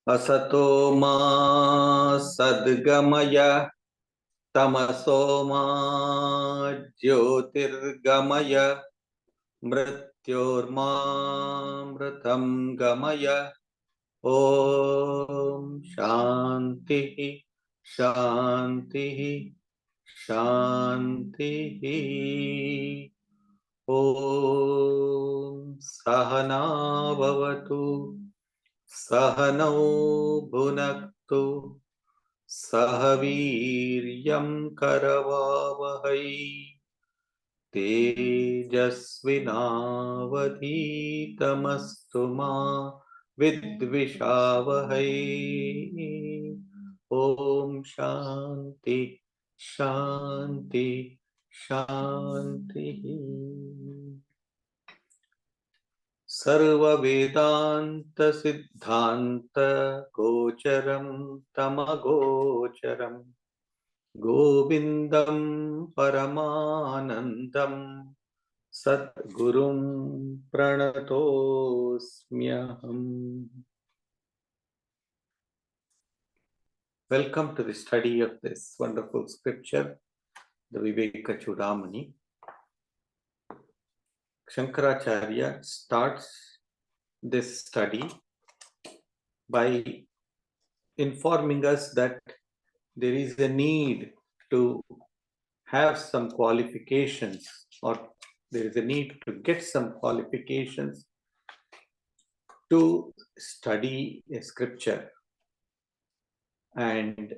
Asato ma sadgamaya tamaso ma jyotirgamaya mrityorma mritam gamaya. Om Shanti Shanti Shanti. Om Sahana Bhavatu Sahanau Bhunaktu Sahaviryam Karavavahai Tejasvinavadhitamastu ma Vidvishavahai. Om Shanti Shanti Shanti. Sarva Vedanta Siddhanta Gocharam Tamagocharam Govindam Paramanandam Sadgurum Pranatosmyaham. Welcome to the study of this wonderful scripture, the Vivekacūḍāmaṇi. Shankaracharya starts this study by informing us that there is a need to have some qualifications, or there is a need to get some qualifications to study a scripture. And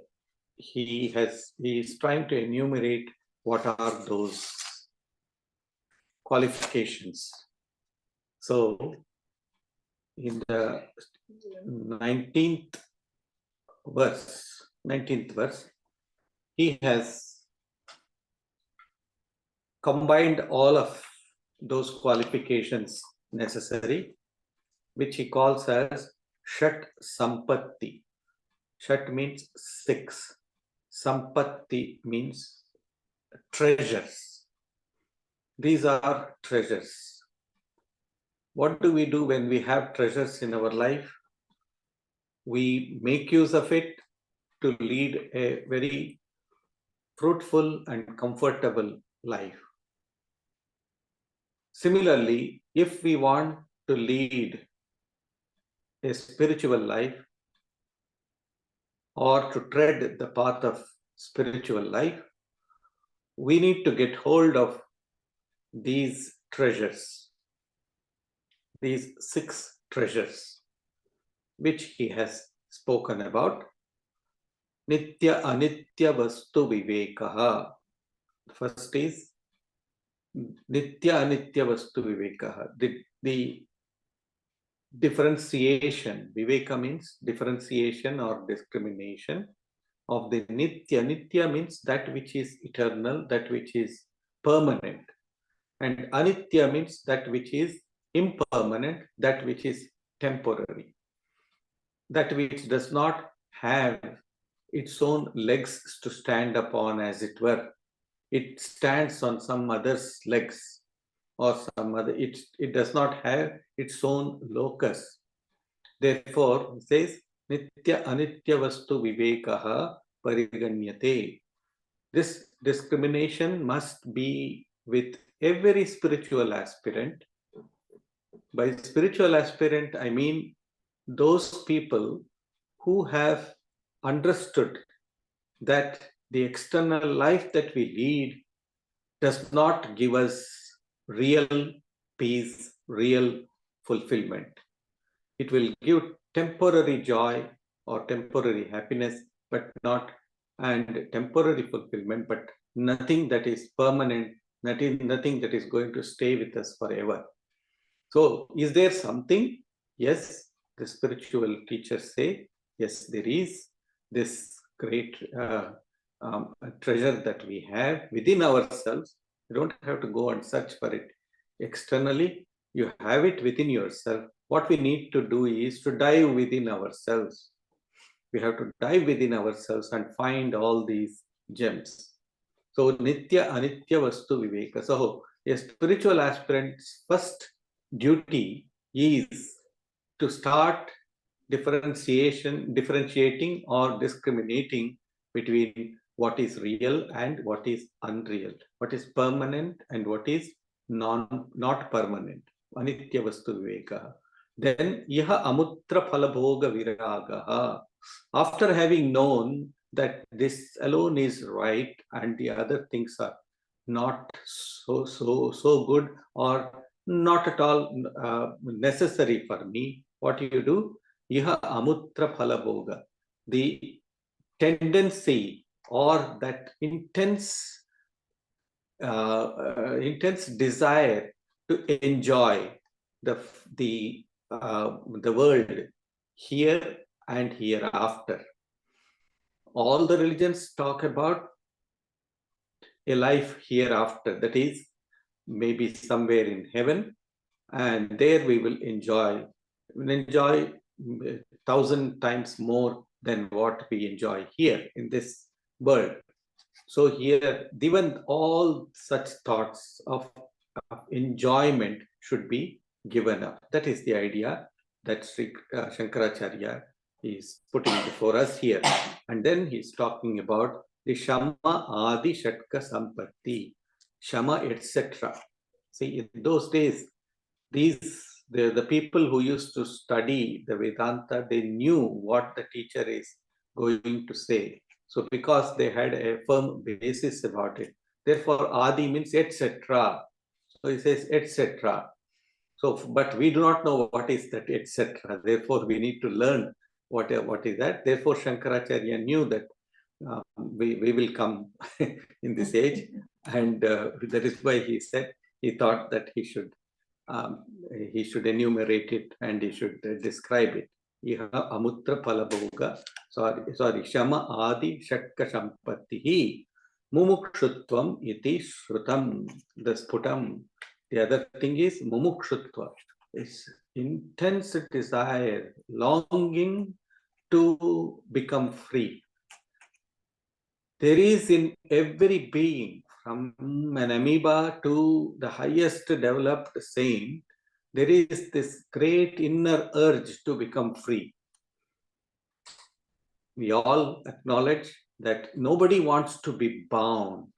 he is trying to enumerate what are those qualifications. So in the 19th verse, he has combined all of those qualifications necessary, which he calls as Shat Sampatti. Shat means 6. Sampatti means treasures. These are treasures. What do we do when we have treasures in our life? We make use of it to lead a very fruitful and comfortable life. Similarly, if we want to lead a spiritual life or to tread the path of spiritual life, we need to get hold of these treasures, these 6 treasures, which he has spoken about. Nitya Anitya Vastu Vivekaha. First is Nitya Anitya Vastu Vivekaha. The differentiation, Viveka means differentiation or discrimination of the Nitya. Nitya means that which is eternal, that which is permanent. And Anitya means that which is impermanent, that which is temporary. That which does not have its own legs to stand upon, as it were. It stands on some other's legs, or some other, it does not have its own locus. Therefore, it says, Nitya Anitya Vastu Vivekaha Pariganyate. This discrimination must be with every spiritual aspirant. By spiritual aspirant, I mean those people who have understood that the external life that we lead does not give us real peace, real fulfillment. It will give temporary joy or temporary happiness, but not, and temporary fulfillment, but nothing that is permanent, nothing that is going to stay with us forever. So, is there something? Yes, the spiritual teachers say, yes, there is this great treasure that we have within ourselves. You don't have to go and search for it externally. You have it within yourself. What we need to do is to dive within ourselves. We have to dive within ourselves and find all these gems. So, Nitya Anitya Vastu Viveka. So, a spiritual aspirant's first duty is to start differentiating or discriminating between what is real and what is unreal, what is permanent and what is not permanent. Anitya vastu viveka. Then iha amutra phalabhoga viragaha. After having known that this alone is right and the other things are not so good or not at all necessary for me, what do you do? Iha amutra phalabhoga. The tendency or that intense desire to enjoy the world here and hereafter. All the religions talk about a life hereafter, that is maybe somewhere in heaven, and there we will enjoy 1,000 times more than what we enjoy here in this world. So here, given all such thoughts of enjoyment should be given up. That is the idea that Sri Shankaracharya is putting before us here. And then he's talking about the Shama Adi Shatka Sampatti, Shama, etc. See, in those days, the people who used to study the Vedanta, they knew what the teacher is going to say. So because they had a firm basis about it, therefore Adi means etc. So he says etc. So, but we do not know what is that etc. Therefore, we need to learn what is that. Therefore, Shankaracharya knew that we will come in this age, and that is why he said he thought that he should enumerate it and he should describe it. Iha amutra phalabhoga, sorry, Shama Adi Shatka Sampattihi Mumukshutvam iti Shrutam, the Sputam. The other thing is Mumukshutva. It's intense desire, longing to become free. There is in every being, from an amoeba to the highest developed saint, there is this great inner urge to become free. We all acknowledge that nobody wants to be bound.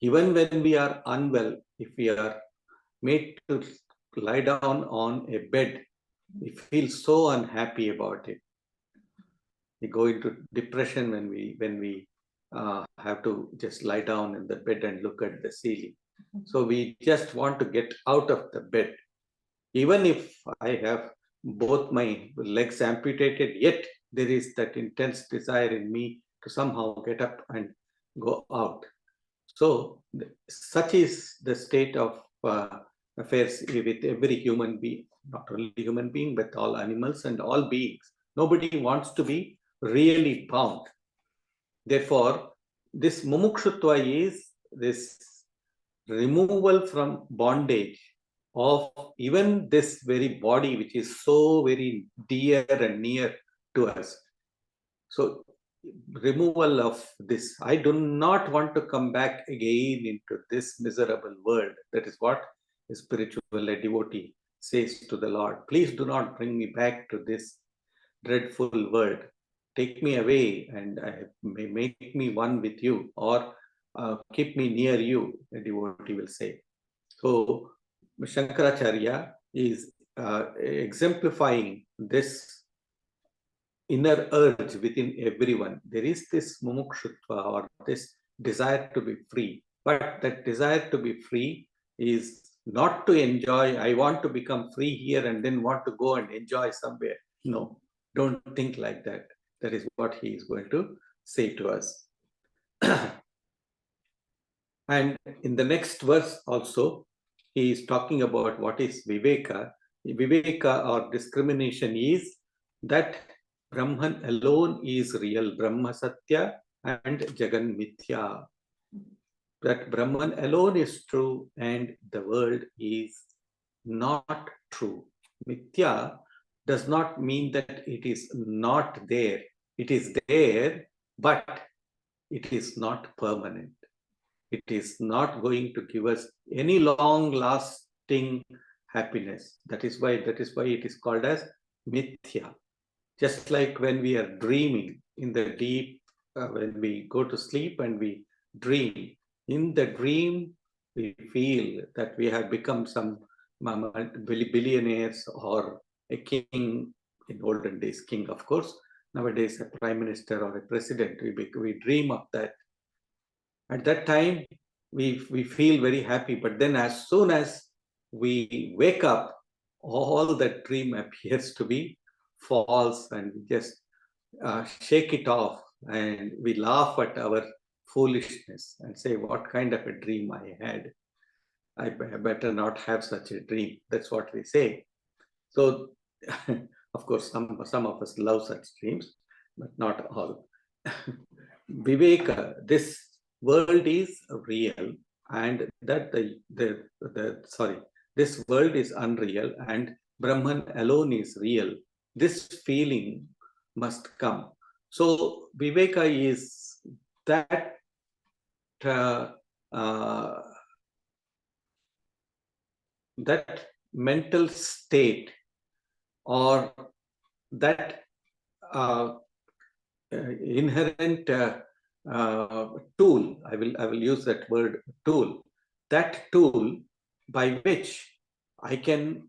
Even when we are unwell, if we are made to lie down on a bed, we feel so unhappy about it. We go into depression when we have to just lie down in the bed and look at the ceiling. So we just want to get out of the bed. Even if I have both my legs amputated, yet there is that intense desire in me to somehow get up and go out. So such is the state of affairs with every human being, not only human being, but all animals and all beings. Nobody wants to be really bound. Therefore, this mumukshutva is this removal from bondage of even this very body, which is so very dear and near to us. So, removal of this. I do not want to come back again into this miserable world. That is what a spiritual devotee says to the Lord. Please do not bring me back to this dreadful world. Take me away and make me one with you, or keep me near you, a devotee will say. So, Shankaracharya is exemplifying this inner urge within everyone. There is this mumukshutva, or this desire to be free. But that desire to be free is not to enjoy, I want to become free here and then want to go and enjoy somewhere. No, don't think like that. That is what he is going to say to us. And in the next verse also, he is talking about what is Viveka. Viveka or discrimination is that Brahman alone is real, Brahma Satya and Jagan Mithya. That Brahman alone is true and the world is not true. Mithya does not mean that it is not there. It is there, but it is not permanent. It is not going to give us any long-lasting happiness. That is why it is called as mithya. Just like when we are dreaming in the deep, when we go to sleep and we dream, in the dream we feel that we have become some billionaires or a king. In olden days, king, of course. Nowadays, a prime minister or a president, we dream of that. At that time, we feel very happy. But then as soon as we wake up, all that dream appears to be false, and we just shake it off and we laugh at our foolishness and say, what kind of a dream I had. I better not have such a dream. That's what we say. So, of course, some of us love such dreams, but not all. Viveka, this world is real, and that this world is unreal, and Brahman alone is real. This feeling must come. So Viveka is that that mental state, or that inherent tool. I will use that word, tool. That tool by which I can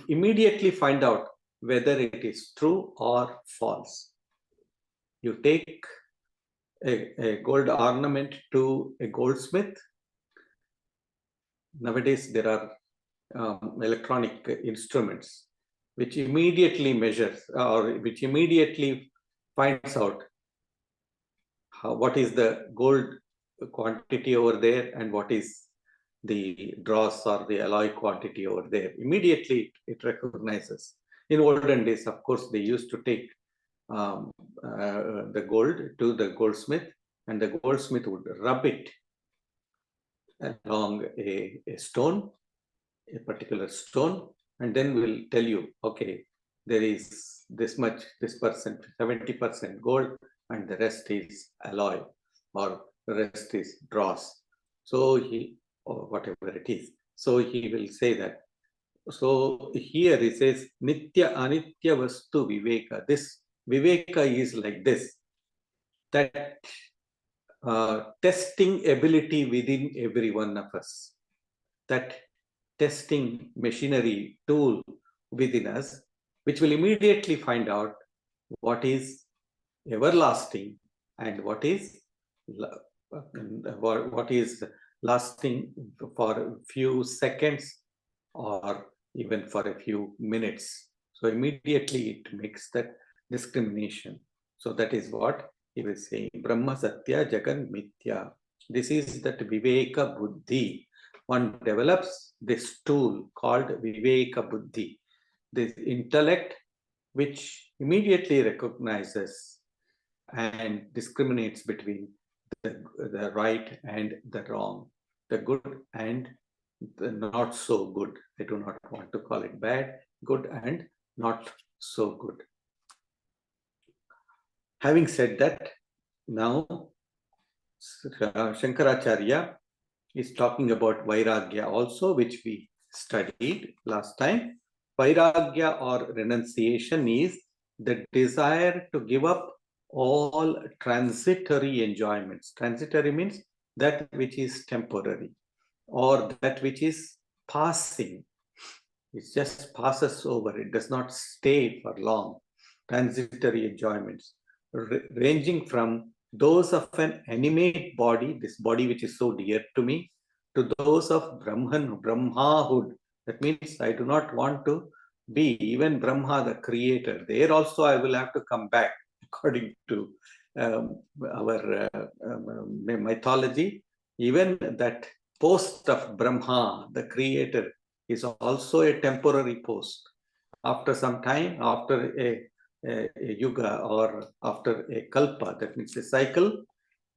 immediately find out whether it is true or false. You take a gold ornament to a goldsmith. Nowadays there are electronic instruments which immediately measures, or which immediately finds out what is the gold quantity over there and what is the dross or the alloy quantity over there. Immediately it recognizes. In olden days, of course, they used to take the gold to the goldsmith, and the goldsmith would rub it along a stone, a particular stone, and then will tell you, okay, there is this much, this percent, 70% gold, and the rest is alloy, or the rest is dross. So or whatever it is. So he will say that. So here he says, Nitya Anitya Vastu Viveka. This Viveka is like this, that testing ability within every one of us, that testing machinery tool within us, which will immediately find out what is everlasting and what is lasting for a few seconds or even for a few minutes. So immediately it makes that discrimination. So that is what he was saying. Brahma Satya Jagan Mithya. This is that Viveka Buddhi. One develops this tool called Viveka Buddhi, this intellect which immediately recognizes and discriminates between the right and the wrong, the good and the not so good. I do not want to call it bad, good and not so good. Having said that, now Shankaracharya is talking about Vairagya also, which we studied last time. Vairagya or renunciation is the desire to give up all transitory enjoyments. Transitory means that which is temporary, or that which is passing. It just passes over. It does not stay for long. Transitory enjoyments, ranging from those of an animate body, this body which is so dear to me, to those of Brahman, Brahmahood. That means I do not want to be even Brahma, the creator. There also I will have to come back according to our mythology. Even that post of Brahma, the creator, is also a temporary post. After some time, after a yuga or after a kalpa, that means a cycle,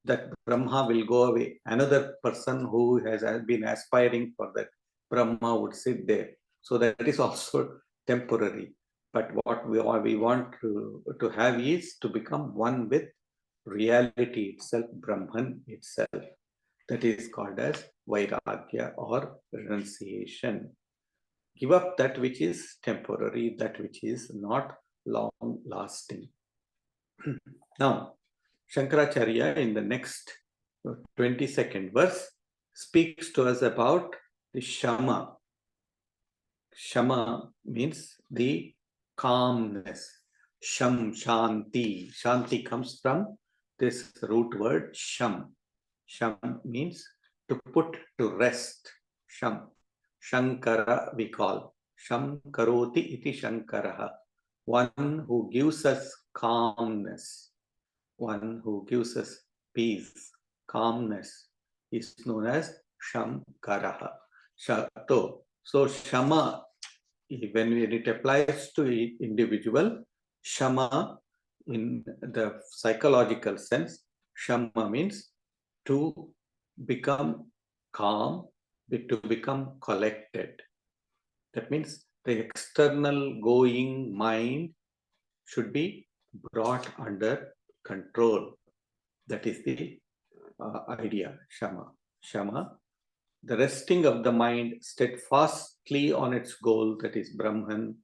that Brahma will go away. Another person who has been aspiring for that Brahma would sit there. So that is also temporary. But what we want to have is to become one with reality itself, Brahman itself. That is called as Vairagya or renunciation. give up that which is temporary, that which is not long lasting. Now, Shankaracharya in the next 22nd verse speaks to us about the Shama. Shama means the calmness. Sham, Shanti. Shanti comes from this root word Sham. Sham means to put to rest. Sham. Shankara we call. Sham karoti iti Shankaraha. One who gives us calmness. One who gives us peace, calmness is known as Shankaraha. So Shama, when it applies to individual, Shama in the psychological sense, Shama means to become calm, to become collected. That means the external going mind should be brought under control. That is the idea, Shama. Shama, the resting of the mind steadfastly on its goal, that is Brahman,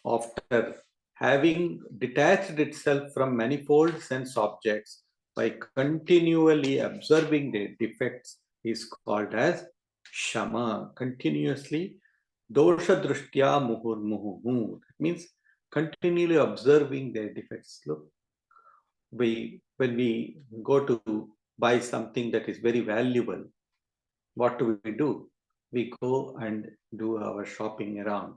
after having detached itself from manifold sense objects by continually observing their defects, is called as Shama. Continuously, dosha drishtya muhurmuhu. That means continually observing their defects. Look, when we go to buy something that is very valuable, what do? We go and do our shopping around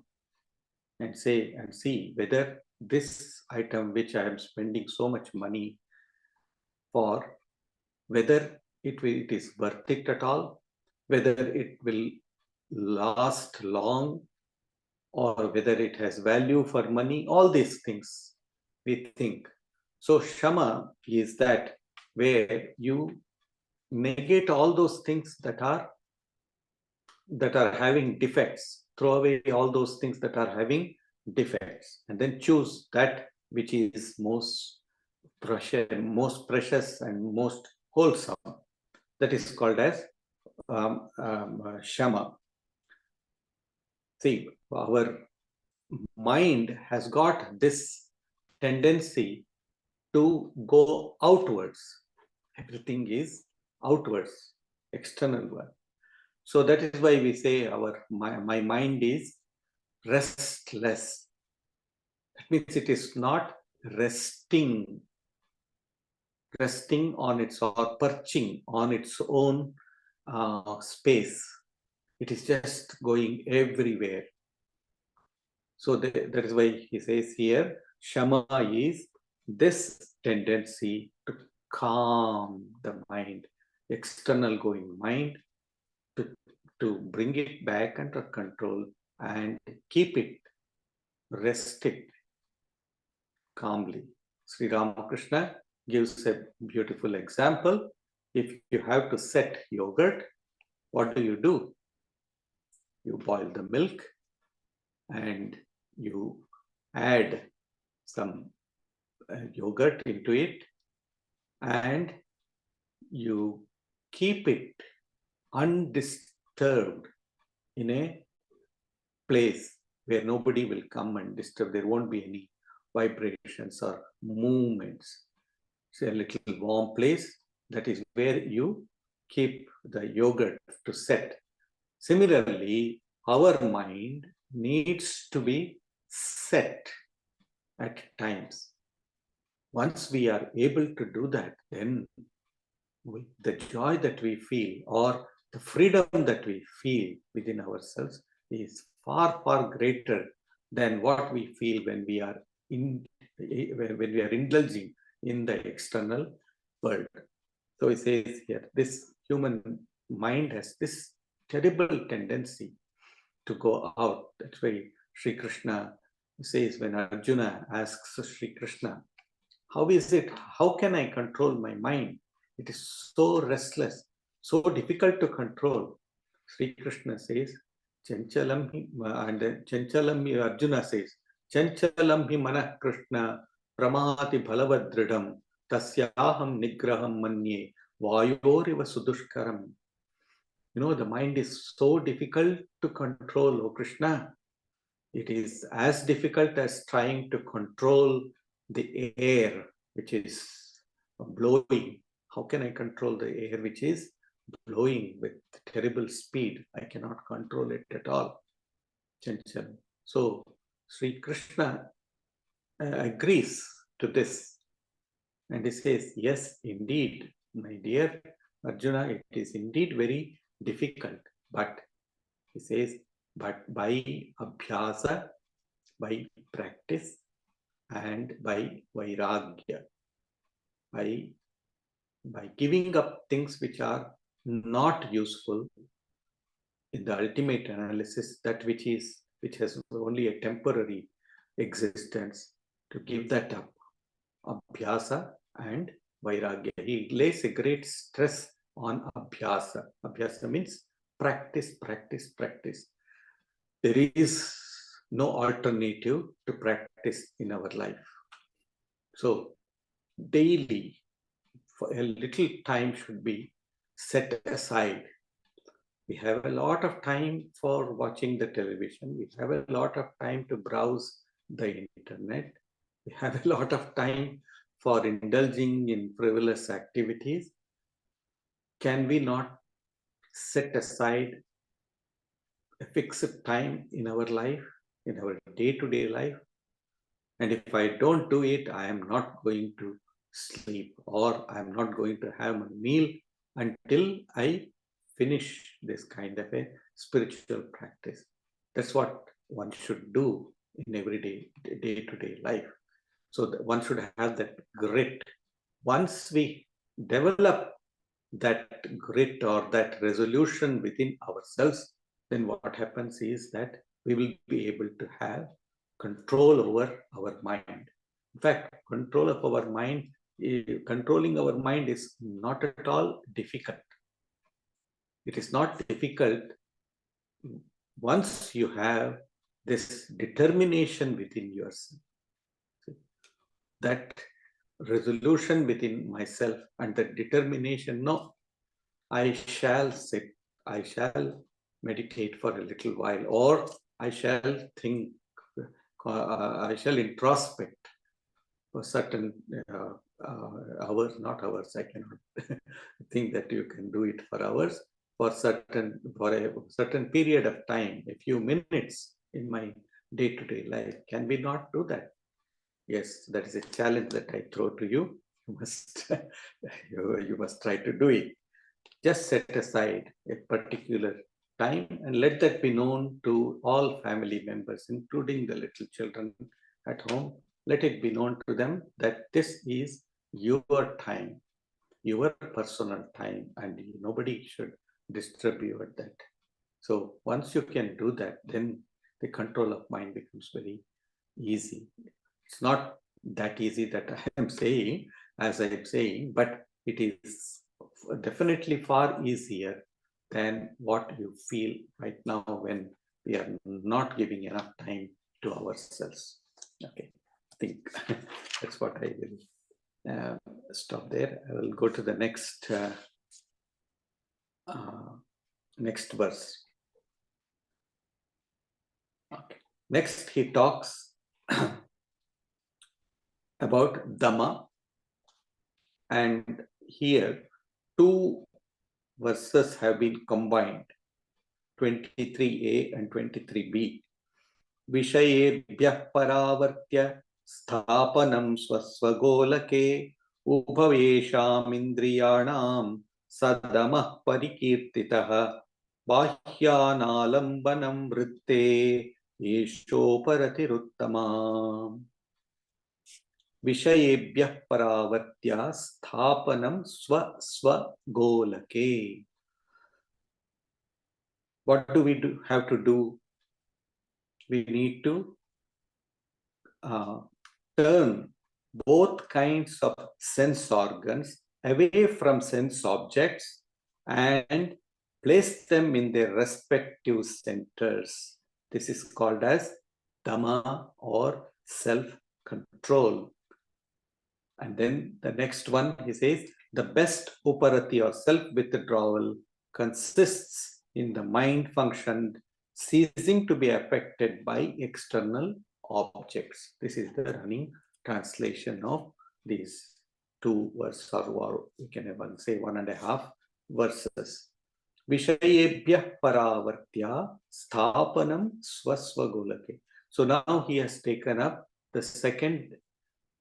and say and see whether this item which I am spending so much money for, whether it is worth it at all, whether it will last long, or whether it has value for money. All these things we think. So Shama is that where you negate all those things that are having defects, throw away all those things that are having defects, and then choose that which is most precious and most wholesome. That is called as Shama. See, our mind has got this tendency to go outwards. Everything is outwards, external one. So that is why we say my mind is restless. That means it is not resting on its, or perching on its own space. It is just going everywhere. So that is why he says here, Shama is this tendency to calm the mind, external going mind, to bring it back under control and keep it rested calmly. Sri Ramakrishna gives a beautiful example. If you have to set yogurt, what do? You boil the milk and you add some yogurt into it, and you keep it undisturbed in a place where nobody will come and disturb. There won't be any vibrations or movements. It's a little warm place. That is where you keep the yogurt to set. Similarly, our mind needs to be set at times. Once we are able to do that, then the joy that we feel, or the freedom that we feel within ourselves, is far, far greater than what we feel when we are indulging in the external world. So he says here, this human mind has this terrible tendency to go out. That's why Sri Krishna says, when Arjuna asks Sri Krishna, how is it? How can I control my mind? It is so restless, so difficult to control. Sri Krishna says, Chanchalam hi, and Chanchalam, Arjuna says, Chanchalam hi manah Krishna pramati bhalavadridam tasyaham nigraham manye vayoriva sudushkaram. The mind is so difficult to control, O Krishna. It is as difficult as trying to control the air which is blowing. How can I control the air which is blowing with terrible speed? I cannot control it at all. Chanchal. So Sri Krishna agrees to this, and he says, yes, indeed, my dear Arjuna, it is indeed very difficult, but he says, but by abhyasa, by practice, and by vairagya, by giving up things which are not useful in the ultimate analysis, that which has only a temporary existence, to give that up. Abhyasa and vairagya. He lays a great stress on abhyasa. Abhyasa means practice, practice, practice. There is no alternative to practice in our life. So daily, for a little time should be set aside. We have a lot of time for watching the television. We have a lot of time to browse the internet. We have a lot of time for indulging in frivolous activities. Can we not set aside a fixed time in our life, in our day-to-day life? And if I don't do it, I am not going to sleep, or I am not going to have my meal until I finish this kind of a spiritual practice. That's what one should do in everyday, day-to-day life. So that one should have that grit. Once we develop that grit or that resolution within ourselves, then what happens is that we will be able to have control over our mind. In fact, control of our mind, controlling our mind is not at all difficult. It is not difficult once you have this determination within yourself. That resolution within myself and the determination, no, I shall sit, I shall meditate for a little while, or I shall think, I shall introspect for certain hours, not hours, I cannot think that you can do it for hours, for a certain period of time, a few minutes in my day-to-day life. Can we not do that? Yes, that is a challenge that I throw to you. You must, you must try to do it. Just set aside a particular time and let that be known to all family members, including the little children at home. Let it be known to them that this is your time, your personal time, and nobody should disturb you at that. So once you can do that, then the control of mind becomes very easy. It's not that easy that I am saying, as I am saying, but it is definitely far easier than what you feel right now when we are not giving enough time to ourselves. Okay, I think that's what I will stop there. I will go to the next next verse. Okay. Next, he talks about Dhamma, and here two verses have been combined, 23a and 23b. Vishayebhyah paravartya sthapanam swasvagolake ubhavesham indriyanam sadamah parikirtitah bahyanalambanam vritte yeshoparatiruttamam. Vishayebhyah paravartya sthapanam swasvagolake. What do we have to do? We need to turn both kinds of sense organs away from sense objects and place them in their respective centers. This is called as Dhamma or self-control. And then the next one, he says, the best uparati or self-withdrawal consists in the mind function ceasing to be affected by external objects. This is the running translation of these two verses, or we can even say 1.5 verses. Vishayebhyah paravartya sthapanam swasvagolake. So now he has taken up the second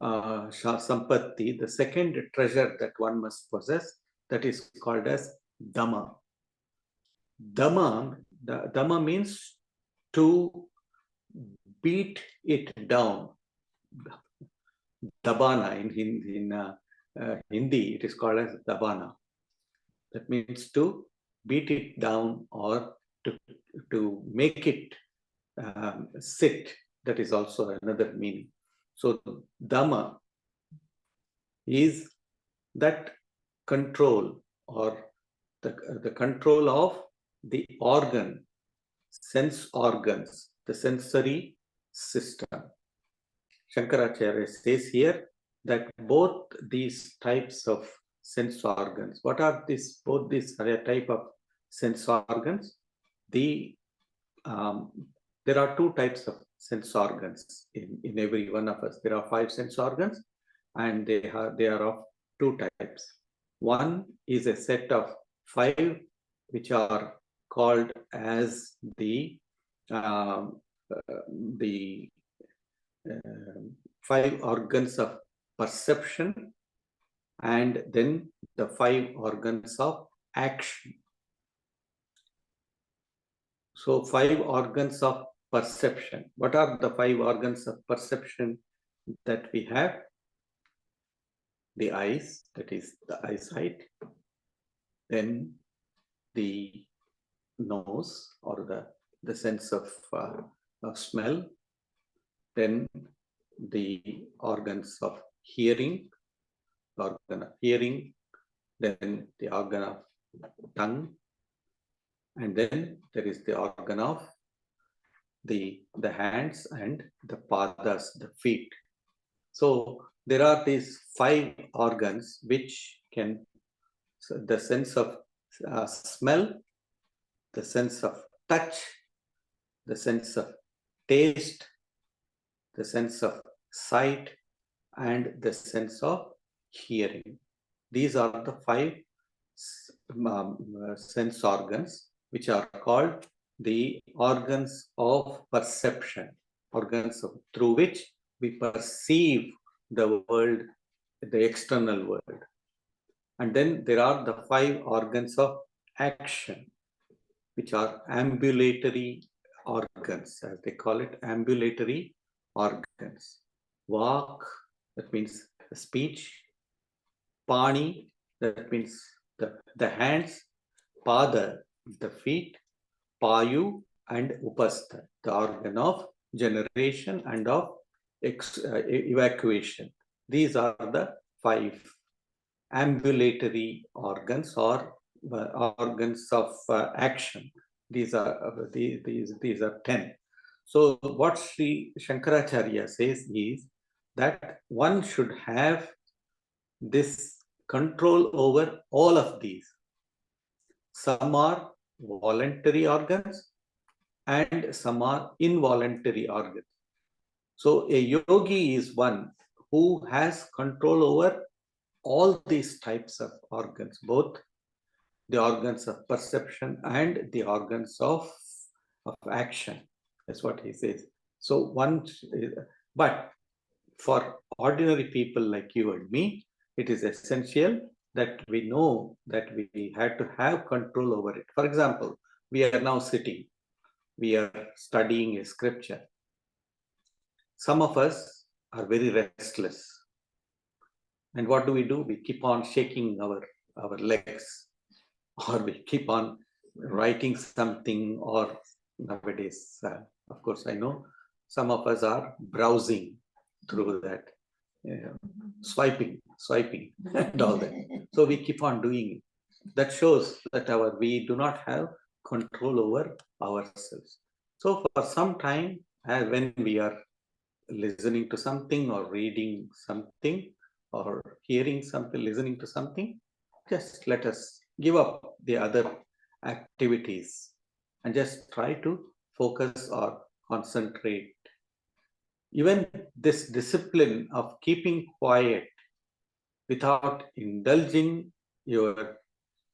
sampatti, the second treasure that one must possess, that is called as Dhamma. Dhamma means to beat it down. Dabana in Hindi, it is called as Dabana. That means to beat it down or to make it sit. That is also another meaning. So Dhamma is that control, or the control of the organ, sense organs, the sensory system. Shankaracharya says here that both these types of sense organs, what are these, both these type of sense organs? There are two types of sense organs in every one of us. There are 5 sense organs, and they are of 2 types. One is a set of 5 which are called as the 5 organs of perception, and then the 5 organs of action. So 5 organs of perception. What are the 5 organs of perception that we have? The eyes, that is the eyesight. Then the nose, or the sense of smell. Then the organs of hearing, the organ of hearing. Then the organ of tongue. And then there is the organ of the hands and the padas, the feet. So there are these 5 organs which can, so the sense of smell, the sense of touch, the sense of taste, the sense of sight, and the sense of hearing. These are the 5 sense organs which are called the organs of perception, through which we perceive the world, the external world. And then there are the 5 organs of action, which are ambulatory organs, as they call it, ambulatory organs. Vak, that means speech. Pani, that means the hands. Pada, the feet. Payu and Upastha, the organ of generation and of evacuation. These are the 5 ambulatory organs, or organs of action. These are 10. So what Sri Shankaracharya says is that one should have this control over all of these. Some are voluntary organs and some are involuntary organs. So a yogi is one who has control over all these types of organs, both the organs of perception and the organs of action. That's what he says. So but for ordinary people like you and me, it is essential that we know that we had to have control over it. For example, we are now sitting, we are studying a scripture. Some of us are very restless. And what do? We keep on shaking our legs, or we keep on writing something, or nowadays, of course, I know some of us are browsing through that, swiping and all that. So we keep on doing it. That shows that we do not have control over ourselves. So for some time, when we are listening to something or reading something or hearing something, listening to something, just let us give up the other activities and just try to focus or concentrate. Even this discipline of keeping quiet without indulging your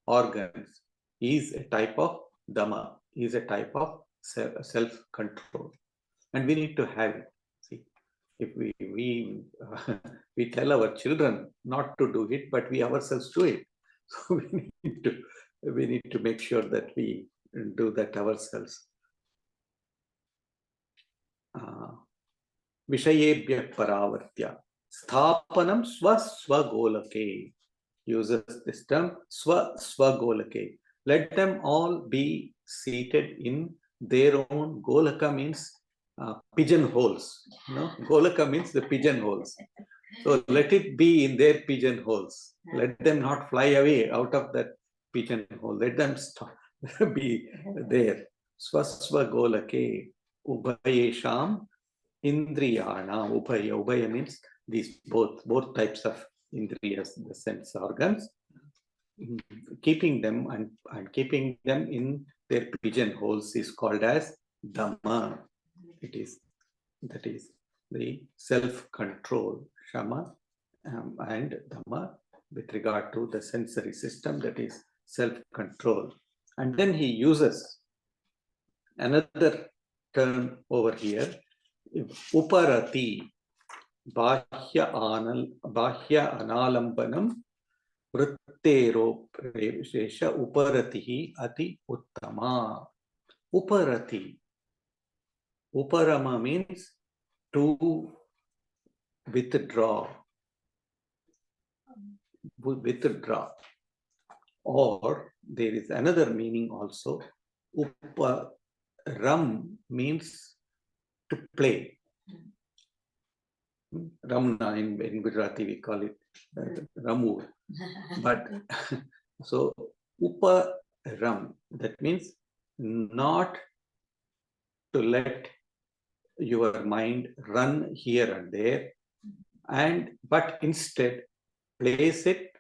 organs is a type of Dhamma, is a type of self-control. And we need to have it. See, if we tell our children not to do it, but we ourselves do it. So we need to make sure that we do that ourselves. Vishayebhya paravartya. Sthapanam swaswagolake. Uses this term swagolake. Let them all be seated in their own. Golaka means pigeonholes. No? Golaka means the pigeonholes. So let it be in their pigeonholes. Let them not fly away out of that pigeonhole. Let them be there. Swaswagolake ubhayesham indriyana. Ubhaya means these both types of indriyas, the sense organs. Keeping them and keeping them in their pigeonholes is called as Dhamma. That is the self-control, Shama and Dhamma with regard to the sensory system, that is self-control. And then he uses another term over here, Uparati, Bahya Analambanam Vrittero Preveshesha Uparatihi Ati Uttama. Uparati. Uparama means to withdraw. Or there is another meaning also. Uparam means to play. Ramna in Gujarati we call it Ramu. But so Uparam, that means not to let your mind run here and there, but instead place it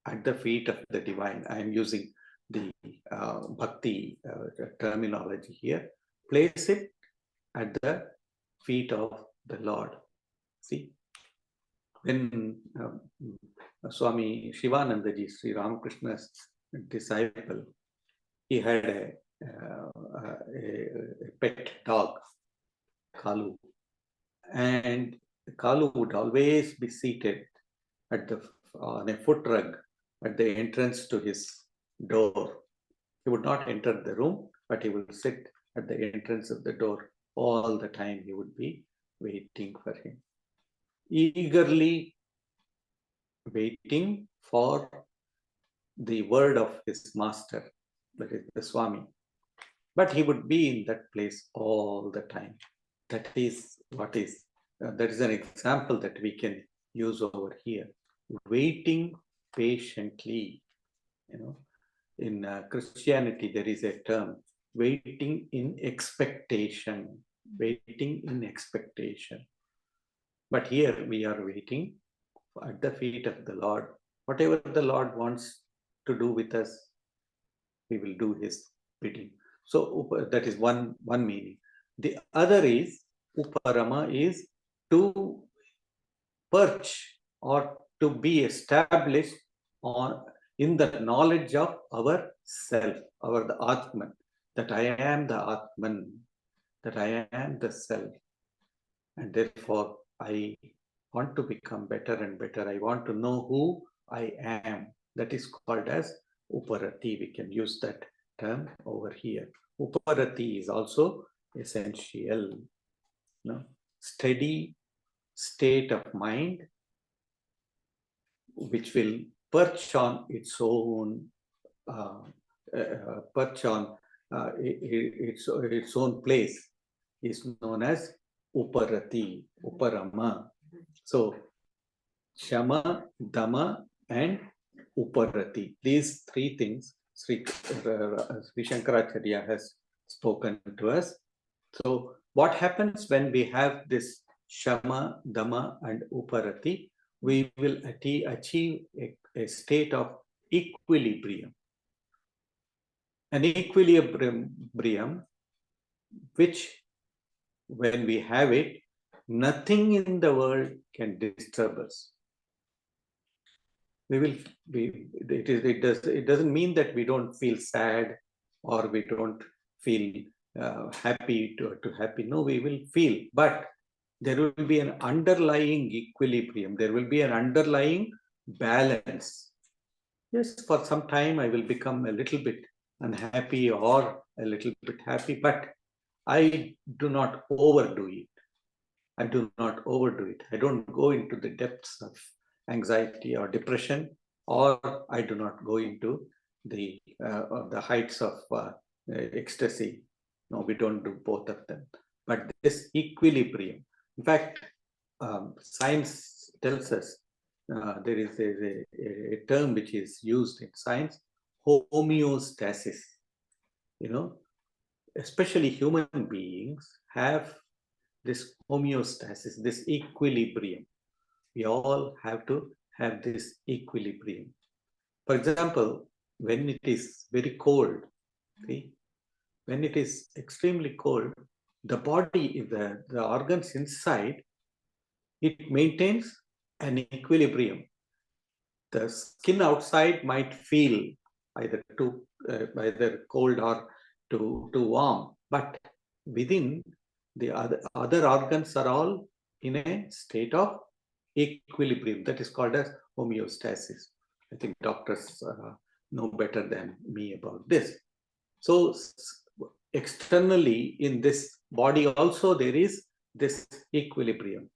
at the feet of the divine. I am using the bhakti terminology here. Place it at the feet of the Lord. See, when Swami Shivanandaji, Sri Ramakrishna's disciple, he had a pet dog, Kalu, and Kalu would always be seated on a foot rug at the entrance to his door. He would not enter the room, but he would sit at the entrance of the door all the time. He would be waiting for him, eagerly waiting for the word of his master, that is the Swami. But he would be in that place all the time. That is that is an example that we can use over here. Waiting patiently. In Christianity, there is a term, waiting in expectation. Waiting in expectation. But here we are waiting at the feet of the Lord. Whatever the Lord wants to do with us, we will do his bidding. So that is one meaning. The other is, Uparama is to perch or to be established in the knowledge of our self, the Atman, that I am the Atman, that I am the self. And therefore, I want to become better and better. I want to know who I am. That is called as Uparati. We can use that term over here. Uparati is also essential. Steady state of mind which will perch on its own its own place is known as Uparati, Uparama. So Shama, Dhamma, and Uparati. These three things Sri Shankaracharya has spoken to us. So what happens when we have this Shama, Dhamma, and Uparati? We will achieve a state of equilibrium. An equilibrium which when we have it, nothing in the world can disturb us. It doesn't mean that we don't feel sad or we don't feel happy to happy. No, we will feel, but there will be an underlying equilibrium. There will be an underlying balance. Yes, for some time I will become a little bit unhappy or a little bit happy, but I do not overdo it. I do not overdo it. I don't go into the depths of anxiety or depression, or I do not go into the heights of ecstasy. No, we don't do both of them. But this equilibrium. In fact, science tells us there is a term which is used in science, homeostasis. You know, especially human beings have this homeostasis, this equilibrium. We all have to have this equilibrium. For example, when it is very cold, see, when it is extremely cold, the body, the organs inside, it maintains an equilibrium. The skin outside might feel either either cold or too warm, but within, the other organs are all in a state of equilibrium. That is called as homeostasis. I think doctors know better than me about this. So externally in this body also there is this equilibrium.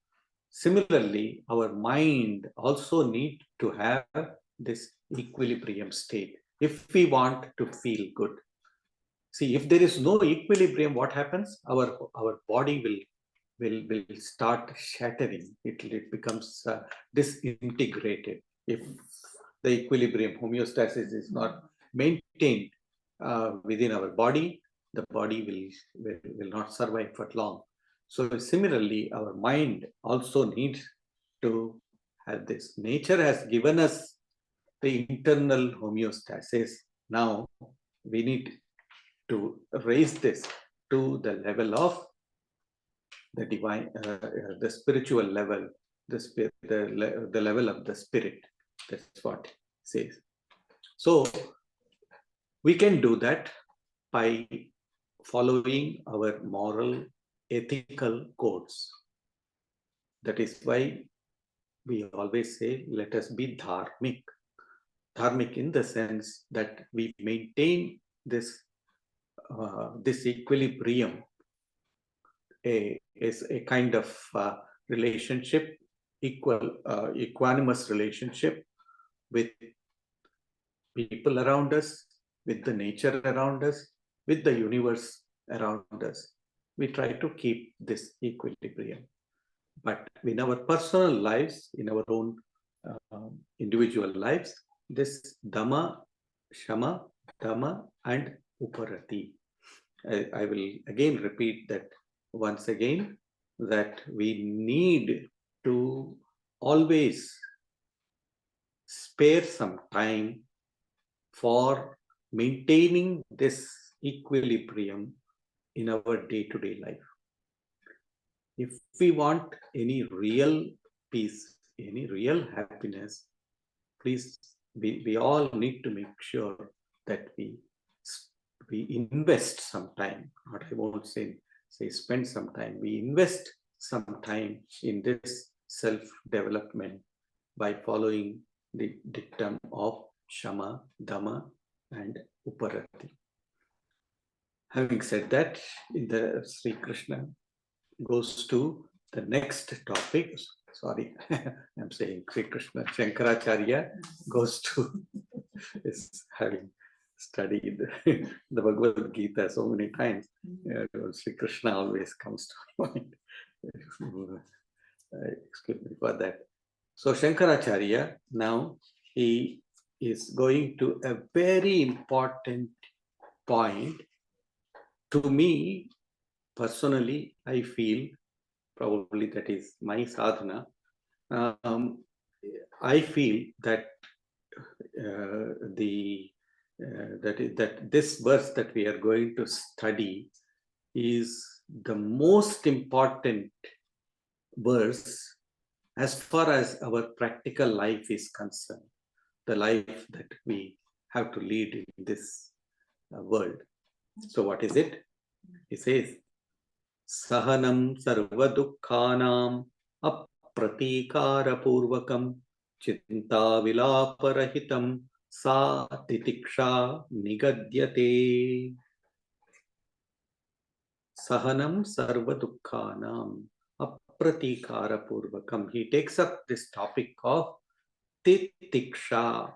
Similarly, our mind also need to have this equilibrium state if we want to feel good. See, if there is no equilibrium, what happens? Our body will start shattering. It becomes disintegrated. If the equilibrium, homeostasis, is not maintained within our body, the body will not survive for long. So similarly, our mind also needs to have this. Nature has given us the internal homeostasis. Now we need to raise this to the level of the divine, the spiritual level, the level of the spirit. That's what it says. So we can do that by following our moral, ethical codes. That is why we always say, let us be dharmic. Dharmic in the sense that we maintain this equilibrium, is a kind of relationship, equanimous relationship with people around us, with the nature around us, with the universe around us. We try to keep this equilibrium. But in our personal lives, in our own individual lives, this Dhamma, Shama, Dhamma, and Uparati. I will again repeat that once again, that we need to always spare some time for maintaining this equilibrium in our day-to-day life. If we want any real peace, any real happiness, please, we all need to make sure that we invest some time. What I won't say spend some time. We invest some time in this self-development by following the dictum of Shama, Dhamma, and Uparati. Having said that, in the Sri Krishna goes to the next topic. Sorry, I'm saying Sri Krishna. Shankaracharya goes to is having studied the Bhagavad Gita so many times. Sri Krishna always comes to mind. Excuse me for that. So Shankaracharya, now he is going to a very important point. To me, personally, I feel, probably that is my sadhana, I feel that that this verse that we are going to study is the most important verse as far as our practical life is concerned, the life that we have to lead in this world. So what is it? He says, Sahanam sarva dukkhanam apratikara purvakam chinta vilaparahitam sa titiksha nigadyate. Sahanam sarva dukkhanam apratikara purvakam. He takes up this topic of titiksha.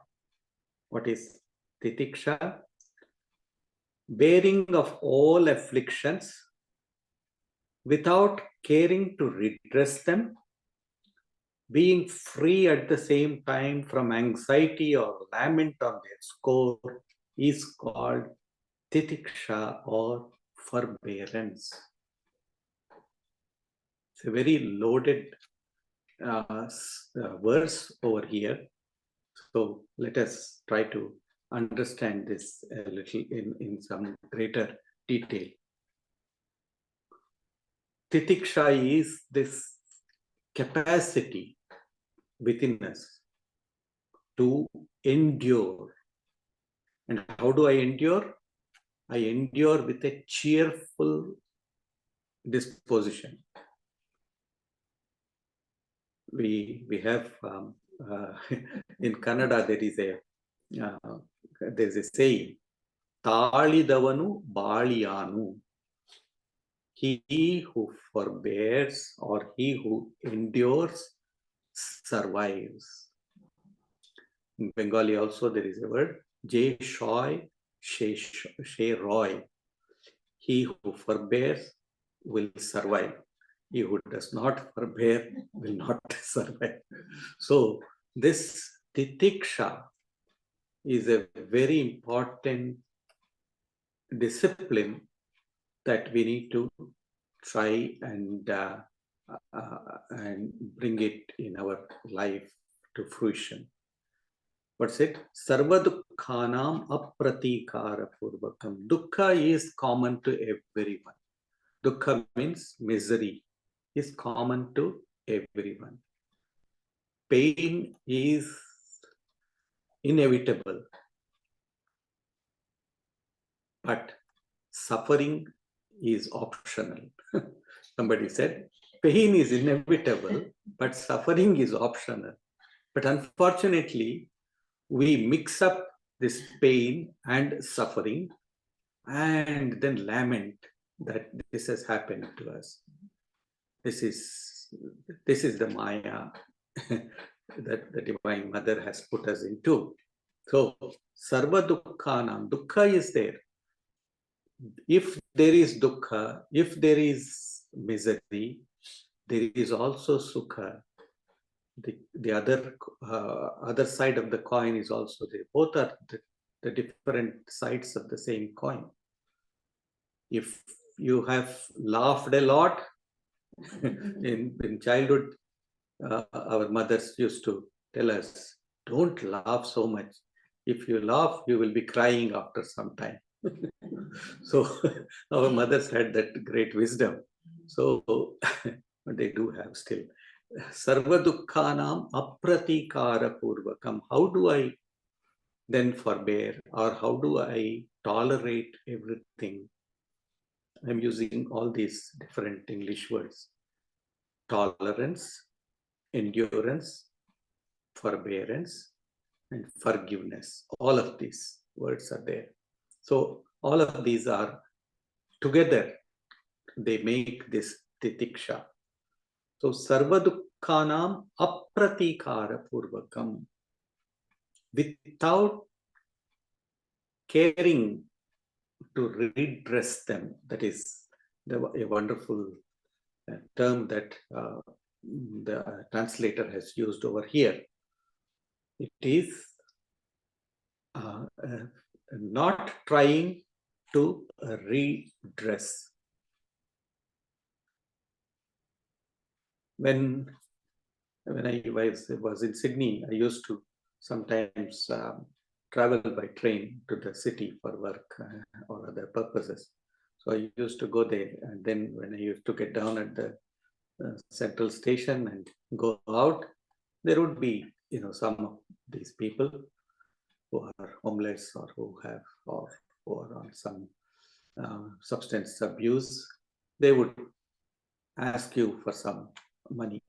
What is titiksha? Bearing of all afflictions without caring to redress them, being free at the same time from anxiety or lament on their score, is called titiksha or forbearance. It's a very loaded verse over here. So let us try to understand this a little in some greater detail. Titiksha is this capacity within us to endure. And how do I endure? I endure with a cheerful disposition. We have in Kannada there is a saying, Talidavanu Baliyanu. He who forbears or he who endures survives. In Bengali also there is a word, Je Shoy She Roy. He who forbears will survive. He who does not forbear will not survive. So this titiksha is a very important discipline that we need to try and bring it in our life to fruition. What's it? Sarva dukkhanam apratikara purvakam. Dukkha is common to everyone. Dukkha means misery, is common to everyone. Pain is inevitable, but suffering is optional. Somebody said, pain is inevitable, but suffering is optional. But unfortunately, we mix up this pain and suffering and then lament that this has happened to us. This is the Maya that the Divine Mother has put us into. So, sarva dukkhanam, dukkha is there. If there is dukkha, if there is misery, there is also sukha. The other side of the coin is also there. Both are the different sides of the same coin. If you have laughed a lot, in childhood, our mothers used to tell us, don't laugh so much. If you laugh, you will be crying after some time. So our mothers had that great wisdom. So they do have still. Sarva dukkhanam apratikara purvakam. How do I then forbear, or how do I tolerate everything? I'm using all these different English words. Tolerance, endurance, forbearance, and forgiveness. All of these words are there. So all of these are together, they make this titiksha. So sarva dukkhanam apratikara purvakam. Without caring to redress them. That is a wonderful term that the translator has used over here. It is not trying to redress. When I was in Sydney, I used to sometimes travel by train to the city for work or other purposes. So I used to go there, and then when I used to get down at the central station and go out, there would be, some of these people who are homeless or who are on some substance abuse. They would ask you for some money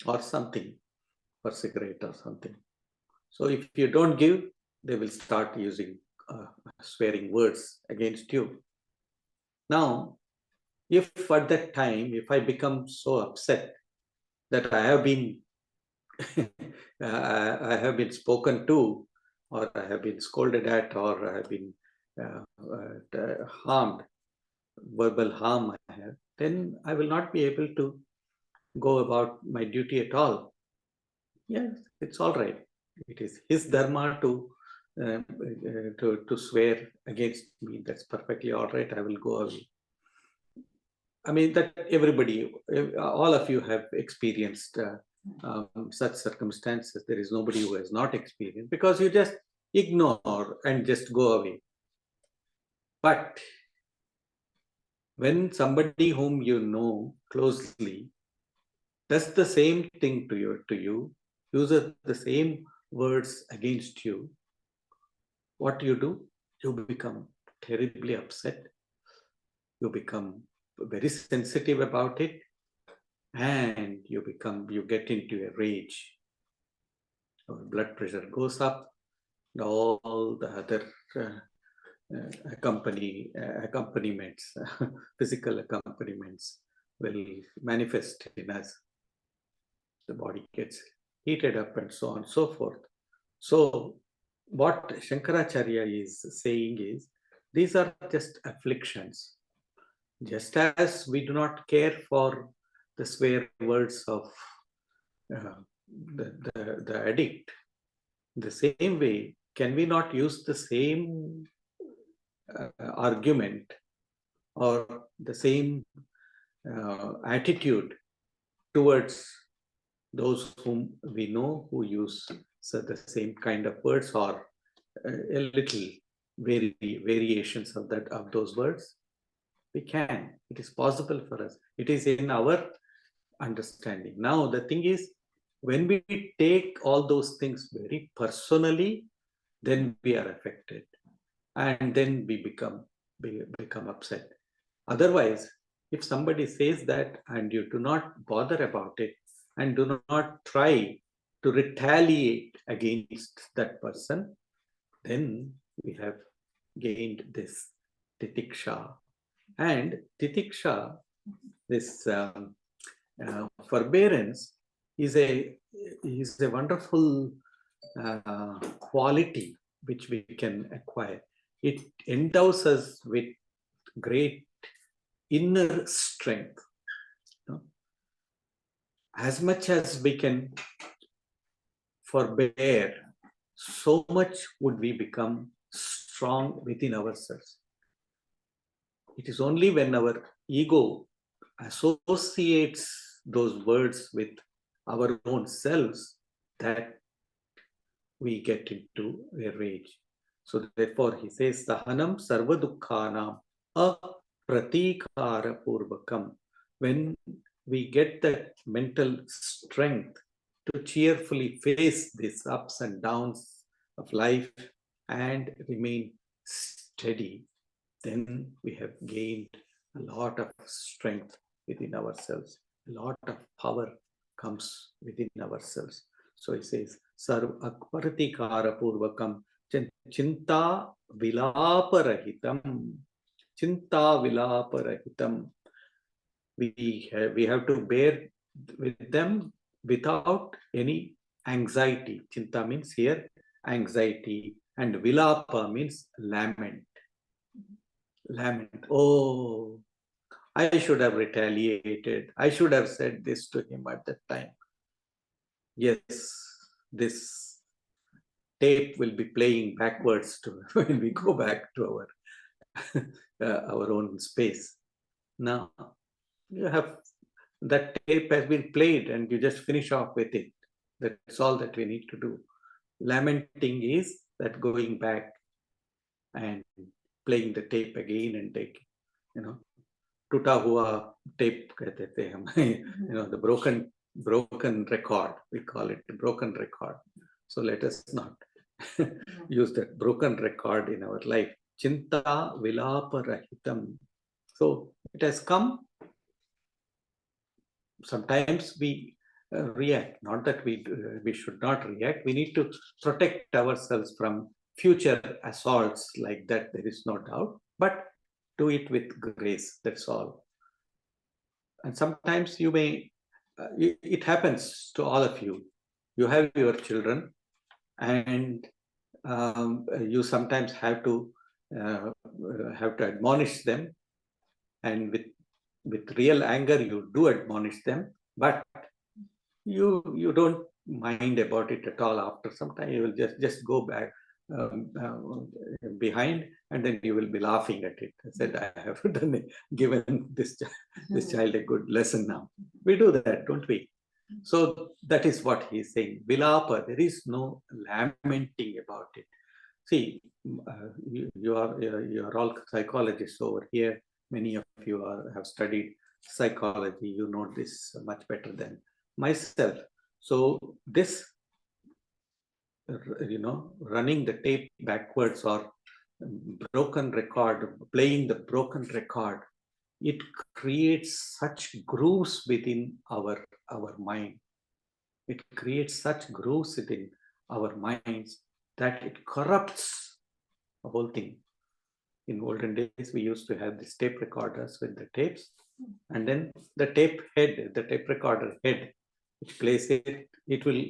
or something, for cigarette or something. So if you don't give, they will start using swearing words against you. Now, if at that time, if I become so upset that I have been I have been spoken to, or I have been scolded at, or I have been harmed, verbal harm I have, then I will not be able to go about my duty at all. Yes, it's all right. It is his dharma to swear against me. That's perfectly all right. I will go away. I mean, that everybody, all of you have experienced such circumstances. There is nobody who has not experienced, because you just ignore and just go away. But when somebody whom you know closely does the same thing to you, uses the same words against you, what do? You become terribly upset. You become very sensitive about it, and you get into a rage. Your blood pressure goes up, and all the other accompaniments, physical accompaniments will manifest in us. The body gets heated up and so on and so forth. So what Shankaracharya is saying is, these are just afflictions. Just as we do not care for the swear words of the addict, the same way, can we not use the same argument or the same attitude towards those whom we know who use the same kind of words, or a little variations of those words? We can. It is possible for us. It is in our understanding. Now the thing is, when we take all those things very personally, then we are affected, and then we become upset. Otherwise, if somebody says that and you do not bother about it and do not try to retaliate against that person, then we have gained this titiksha. And titiksha, this forbearance, is a wonderful quality which we can acquire. It endows us with great inner strength. As much as we can forbear, so much would we become strong within ourselves. It is only when our ego associates those words with our own selves that we get into a rage. So therefore he says, Sahanam sarva dukkhanam apratikara purvakam. When we get that mental strength to cheerfully face these ups and downs of life and remain steady, then we have gained a lot of strength within ourselves. A lot of power comes within ourselves. So he says, Sarv akparatikara purvakam chinta vilaparahitam. Chinta vilaparahitam. We have to bear with them without any anxiety. Chinta means here anxiety, and vilapa means lament. Lament. Oh, I should have retaliated. I should have said this to him at that time. Yes, this tape will be playing backwards when we go back to our own space. Now, you have that tape has been played and you just finish off with it. That's all that we need to do. Lamenting is that going back and playing the tape again and again. टूटा हुआ tape कहते थे हम, the broken record, we call it broken record. So let us not use that broken record in our life. Chinta vilapa rahitam. So it has come. Sometimes we react. Not that we should not react. We need to protect ourselves from future assaults like that. There is no doubt. But do it with grace. That's all. And sometimes you may. It happens to all of you. You have your children, and you sometimes have to admonish them, and with real anger you do admonish them, but you don't mind about it at all. After some time you will just go back behind, and then you will be laughing at it. I said, I have given this child a good lesson now. We do that, don't we? So that is what he is saying. Vilapa, there is no lamenting about it. See, you are all psychologists over here. Many of you have studied psychology. You know this much better than myself. So this, running the tape backwards or broken record, playing the broken record, it creates such grooves within our mind. It creates such grooves within our minds that it corrupts the whole thing. In olden days, we used to have these tape recorders with the tapes, and then the tape recorder head, which plays it, it will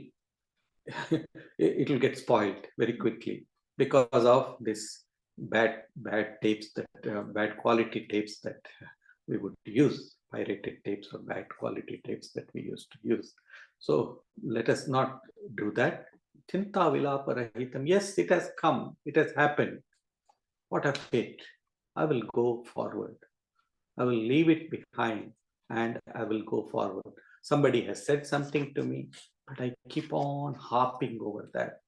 get spoiled very quickly because of this bad tapes, that bad quality tapes that we would use, pirated tapes or bad quality tapes that we used to use. So let us not do that. Chinta vilapa rahitam. Yes, it has come. It has happened. What a fate. I will go forward. I will leave it behind and I will go forward. Somebody has said something to me, but I keep on harping over that.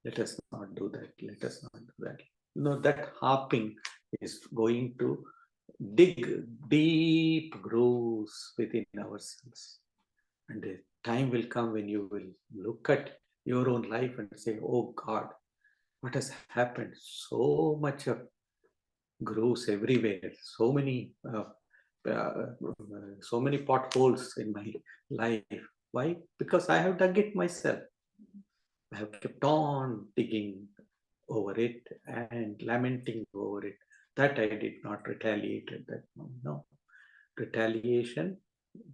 Let us not do that. Let us not do that. That harping is going to dig deep grooves within ourselves. And a time will come when you will look at your own life and say, oh God, what has happened? So much of grooves everywhere, so many potholes in my life. Why? Because I have dug it myself. I have kept on digging over it and lamenting over it. That I did not retaliate at that moment. No. Retaliation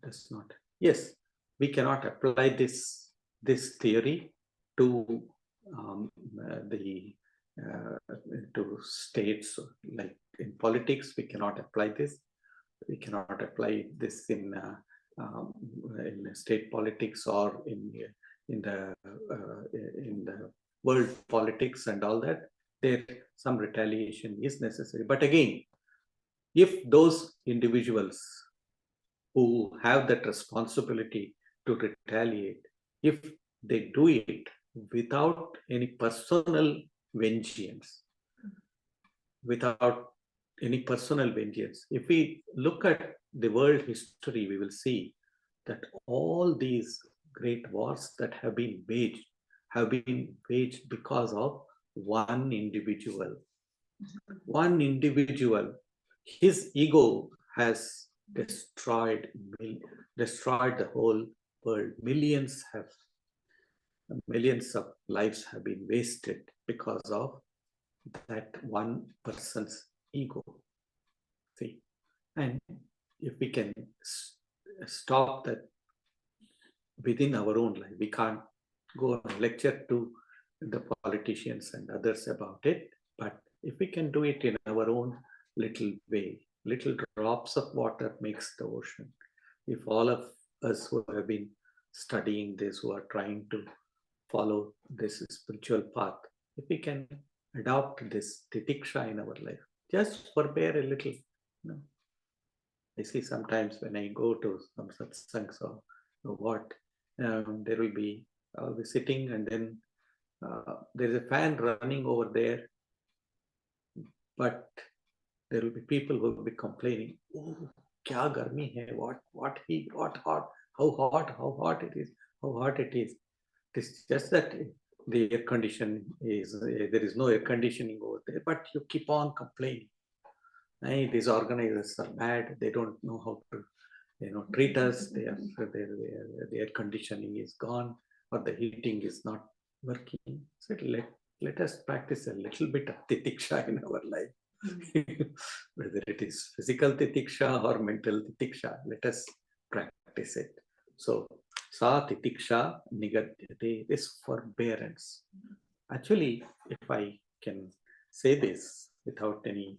does not. Yes, we cannot apply this theory to to states. Like in politics, we cannot apply this. We cannot apply this in state politics or in the world politics and all that. There, some retaliation is necessary. But again, if those individuals who have that responsibility to retaliate, if they do it without any personal vengeance, if we look at the world history, we will see that all these great wars that have been waged because of one individual. One individual, his ego has destroyed the whole world. Millions of lives have been wasted because of that one person's ego. See, and if we can stop that within our own life, we can't go and lecture to the politicians and others about it, but if we can do it in our own little way, little drops of water makes the ocean. If all of us who have been studying this, who are trying to follow this spiritual path, if we can adopt this titiksha in our life, just forbear a little. I see sometimes when I go to some satsangs or what, there will be, I'll be sitting and then there is a fan running over there, but there will be people who will be complaining, oh, kya garmi hai, what hot, how hot it is, how hot it is. It's just that the air condition is, there is no air conditioning over there, but you keep on complaining. Hey, these organizers are bad, they don't know how to treat us, the air conditioning is gone, or the heating is not working. So let us practice a little bit of titiksha in our life. Whether it is physical titiksha or mental titiksha, let us practice it. So, sa titiksha nigadyate, this forbearance. Actually, if I can say this without any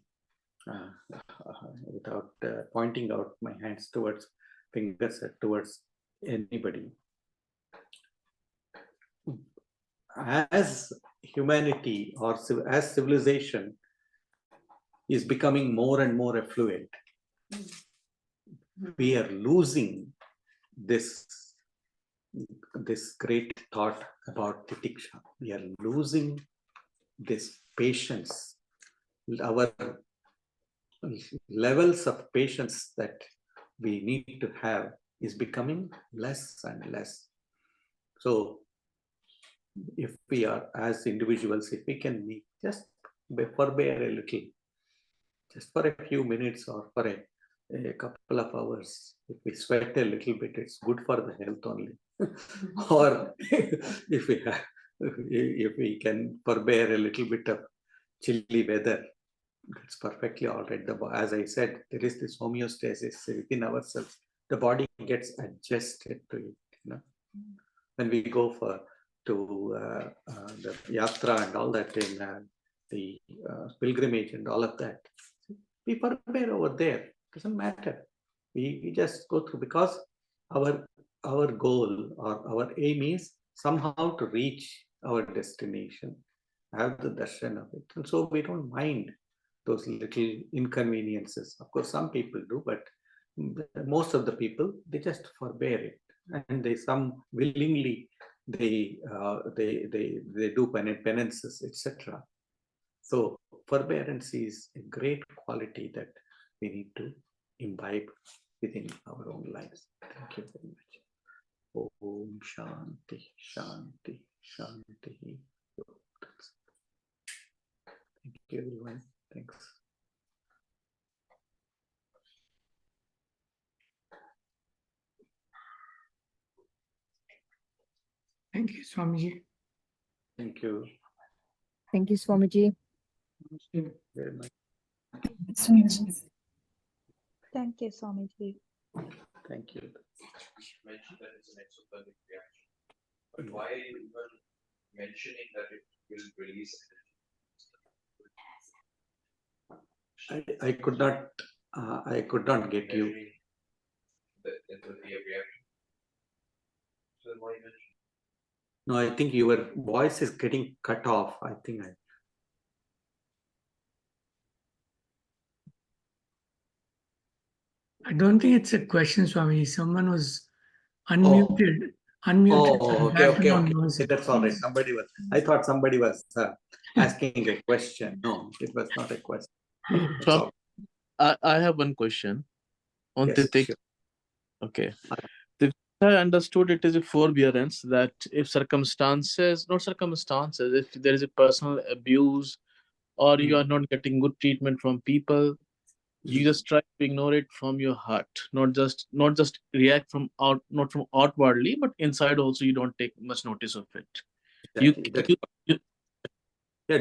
without pointing out my hands towards fingers towards anybody, as humanity or as civilization is becoming more and more affluent, we are losing this great thought about titiksha. We are losing this patience. Our levels of patience that we need to have is becoming less and less. So if we are, as individuals, if we can just forbear a little, just for a few minutes or for a couple of hours, if we sweat a little bit, it's good for the health only. Or if we can forbear a little bit of chilly weather, it's perfectly all right. As I said, there is this homeostasis within ourselves. The body gets adjusted to it. When we go to the yatra and all that, in the pilgrimage and all of that, we forbear over there. Doesn't matter. We just go through, because our goal or our aim is somehow to reach our destination, have the darshan of it, and so we don't mind those little inconveniences. Of course, some people do, but most of the people, they just forbear it, and some willingly they do penances, etc. So forbearance is a great quality that we need to imbibe within our own lives. Thank you very much. Om Shanti, Shanti, Shanti. Thank you, everyone. Thanks. Thank you, Swamiji. Thank you. Thank you, Swamiji. Very much. Thank you, Swamiji. Thank you. Mentioned that it's an exothermic reaction. But why are you even mentioning that it will release energy? I could not get you. That it will be a reaction. So then why mention? No, I think your voice is getting cut off. I think I don't think it's a question, Swamiji. Someone was unmuted. Oh, okay. Noise. That's all right. I thought somebody was asking a question. No, it was not a question. So, I have one question on Yes, Titik. sure. Okay. If I understood, it is a forbearance that if if there is a personal abuse or you are not getting good treatment from people, you just try to ignore it from your heart, not just react not from outwardly, but inside also you don't take much notice of it. Exactly.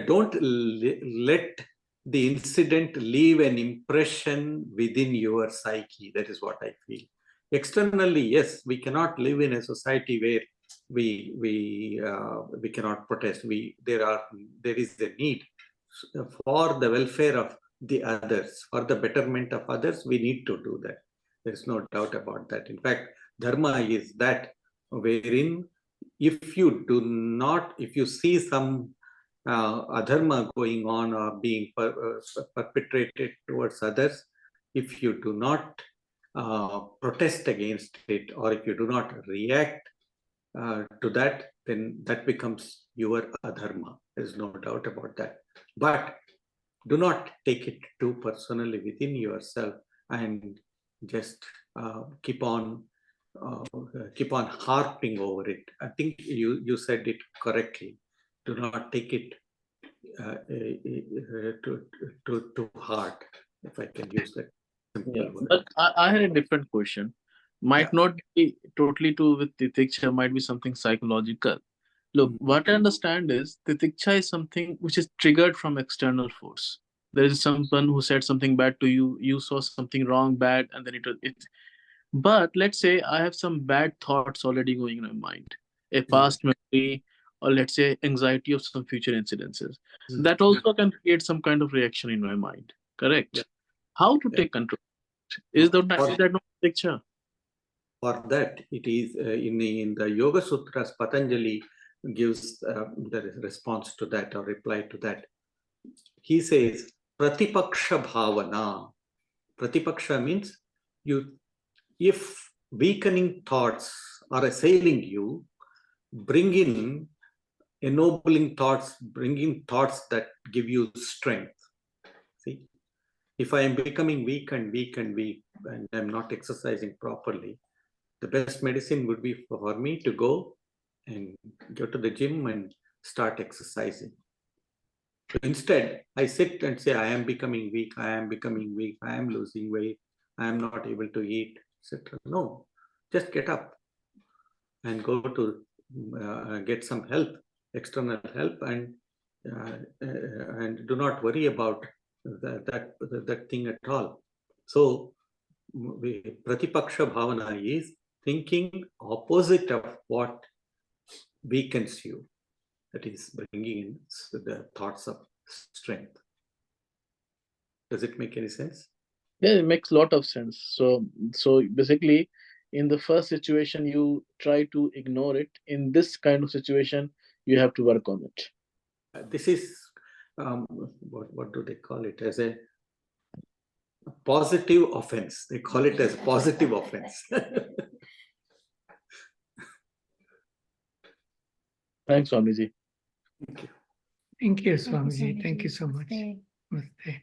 Don't let the incident leave an impression within your psyche. That is what I feel. Externally, yes, we cannot live in a society where we cannot protest. There is a need for the welfare of the others, for the betterment of others. We need to do that. There's no doubt about that. In fact, dharma is that, wherein if you see some adharma going on or being perpetrated towards others, if you do not protest against it, or if you do not react to that, then that becomes your adharma. There's no doubt about that. But do not take it too personally within yourself and just keep on harping over it. I think you said it correctly. Do not take it to heart, if I can use that simple Yeah, word. but I had a different question. Might Yeah. not be totally to with titiksha, might be something psychological. Look, Mm. what I understand is titiksha is something which is triggered from external force. There is someone who said something bad to you, you saw something wrong, bad, and then it. But let's say I have some bad thoughts already going in my mind, a past memory, or let's say anxiety of some future incidences. Mm. That also can create some kind of reaction in my mind. Correct? Yeah. How to Yeah. take control? Is No, that not picture? For that, it is in the Yoga Sutras, Patanjali gives the response to that or reply to that. He says, Pratipaksha Bhavana. Pratipaksha means if weakening thoughts are assailing you, bring in ennobling thoughts, bring in thoughts that give you strength. See, if I am becoming weak and I'm not exercising properly, the best medicine would be for me to go to the gym and start exercising. Instead, I sit and say, I am becoming weak, I am becoming weak, I am losing weight, I am not able to eat, etc. No, just get up and go to get some help, external help, and do not worry about that thing at all. So, Pratipaksha Bhavana is thinking opposite of what weakens you. That is bringing in the thoughts of strength. Does it make any sense? Yeah, it makes a lot of sense. So basically, in the first situation, you try to ignore it. In this kind of situation, you have to work on it. This is what do they call it? As a positive offense. They call it as positive offense. Thanks, Swamiji. Thank you. Thank you, Thank you, Swamiji. Thank you Swamiji. so much. Namaste. Namaste.